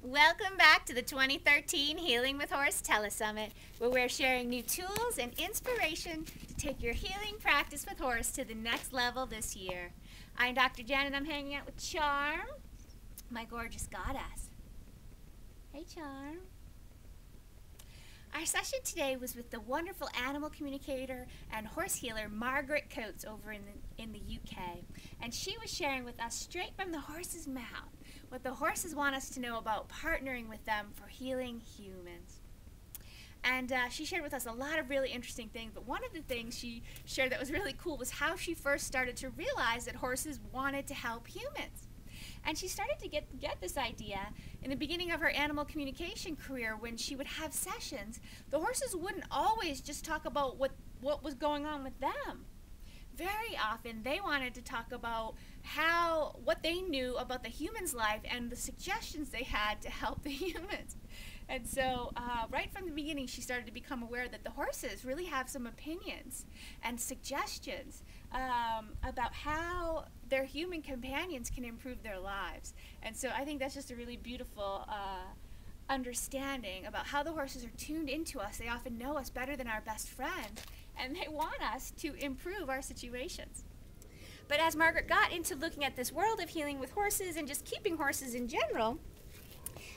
Welcome back to the 2013 Healing with Horse Telesummit, where we're sharing new tools and inspiration to take your healing practice with horse to the next level this year. I'm Dr. Jen, and I'm hanging out with Charm, my gorgeous goddess. Hey, Charm. Our session today was with the wonderful animal communicator and horse healer Margrit Coates over in the UK, and she was sharing with us straight from the horse's mouth what the horses want us to know about partnering with them for healing humans. And she shared with us a lot of really interesting things, but one of the things she shared that was really cool was how she first started to realize that horses wanted to help humans. And she started to get this idea in the beginning of her animal communication career. When she would have sessions, the horses wouldn't always just talk about what was going on with them. Very often they wanted to talk about what they knew about the human's life and the suggestions they had to help the humans. And so right from the beginning, she started to become aware that the horses really have some opinions and suggestions about how their human companions can improve their lives. And so I think that's just a really beautiful understanding about how the horses are tuned into us. They often know us better than our best friend, and they want us to improve our situations. But as Margaret got into looking at this world of healing with horses and just keeping horses in general,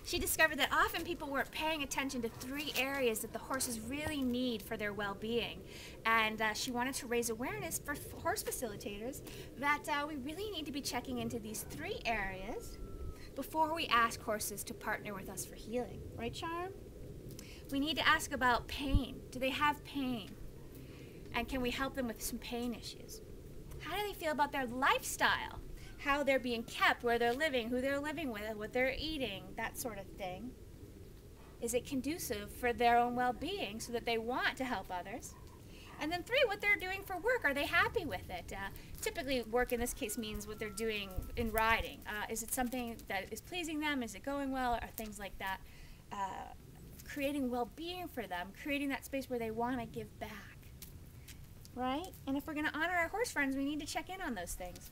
she discovered that often people weren't paying attention to 3 areas that the horses really need for their well-being. And she wanted to raise awareness for horse facilitators that we really need to be checking into these 3 areas before we ask horses to partner with us for healing. Right, Charm? We need to ask about pain. Do they have pain? And can we help them with some pain issues? How do they feel about their lifestyle? How they're being kept, where they're living, who they're living with, what they're eating, that sort of thing. Is it conducive for their own well-being so that they want to help others? And then 3, what they're doing for work. Are they happy with it? Typically, work in this case means what they're doing in riding. Is it something that is pleasing them? Is it going well? Or things like that. Creating well-being for them, creating that space where they want to give back. Right? And if we're going to honor our horse friends, we need to check in on those things.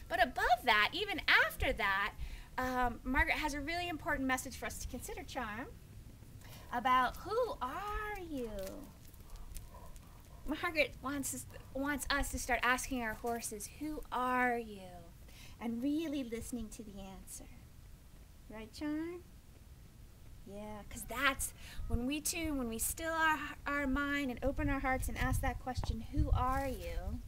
But above that, even after that, Margaret has a really important message for us to consider, Charm, about who are you? Margaret wants us to start asking our horses, who are you? And really listening to the answer. Right, Charm? Yeah, because that's when we tune, when we still our mind and open our hearts and ask that question, who are you?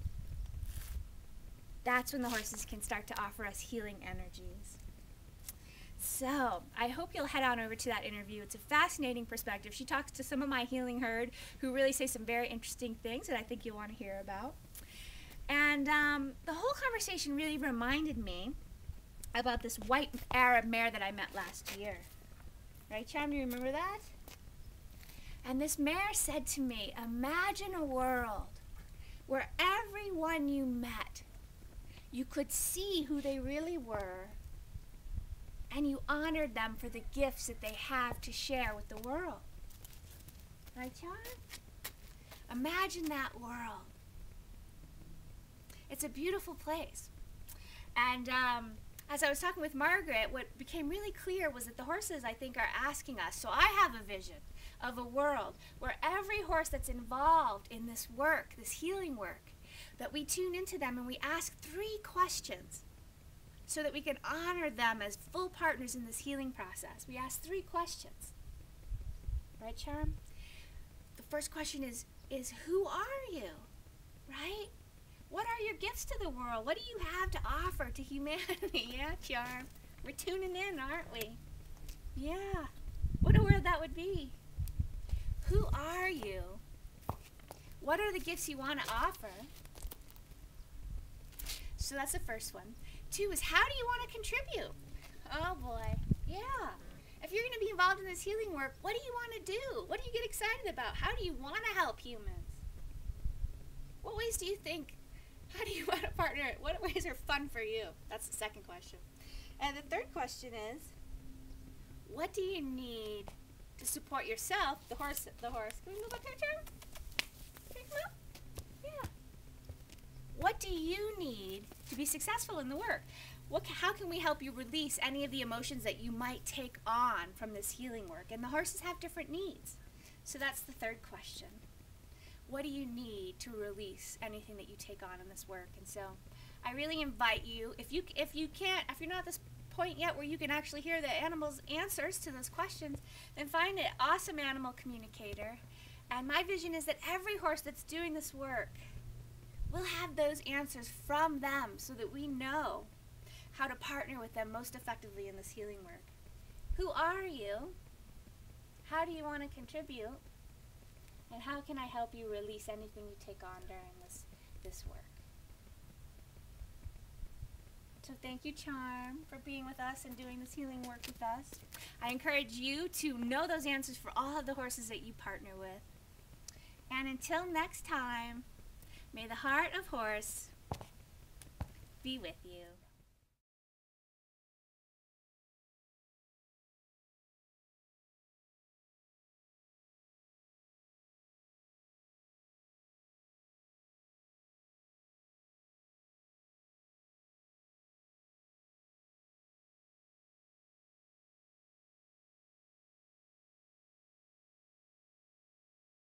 That's when the horses can start to offer us healing energies. So I hope you'll head on over to that interview. It's a fascinating perspective. She talks to some of my healing herd who really say some very interesting things that I think you'll want to hear about. And the whole conversation really reminded me about this white Arab mare that I met last year. Right, Charm? Do you remember that? And this mare said to me, imagine a world where everyone you met, you could see who they really were, and you honored them for the gifts that they have to share with the world. Right, Charm? Imagine that world. It's a beautiful place. And as I was talking with Margaret, what became really clear was that the horses, I think, are asking us. So I have a vision of a world where every horse that's involved in this work, this healing work, that we tune into them and we ask 3 questions so that we can honor them as full partners in this healing process. We ask 3 questions. Right, Charm? The first question is who are you? Right? What are your gifts to the world? What do you have to offer to humanity? Yeah, Charm? We're tuning in, aren't we? Yeah. What a world that would be. Who are you? What are the gifts you want to offer? So that's the first one. 2 is, how do you want to contribute? Oh boy, yeah. If you're going to be involved in this healing work, what do you want to do? What do you get excited about? How do you want to help humans? What ways do you think? How do you want to partner? What ways are fun for you? That's the second question. And the third question is, what do you need to support yourself, the horse. Can we move up here, Charm? Can we come up? Yeah. What do you need to be successful in the work? How can we help you release any of the emotions that you might take on from this healing work? And the horses have different needs. So that's the third question. What do you need to release anything that you take on in this work? And so I really invite you, if you're not at this point yet where you can actually hear the animal's answers to those questions, then find an awesome animal communicator. And my vision is that every horse that's doing this work will have those answers from them so that we know how to partner with them most effectively in this healing work. Who are you? How do you want to contribute? And how can I help you release anything you take on during this work? So thank you, Charm, for being with us and doing this healing work with us. I encourage you to know those answers for all of the horses that you partner with. And until next time, may the heart of horse be with you.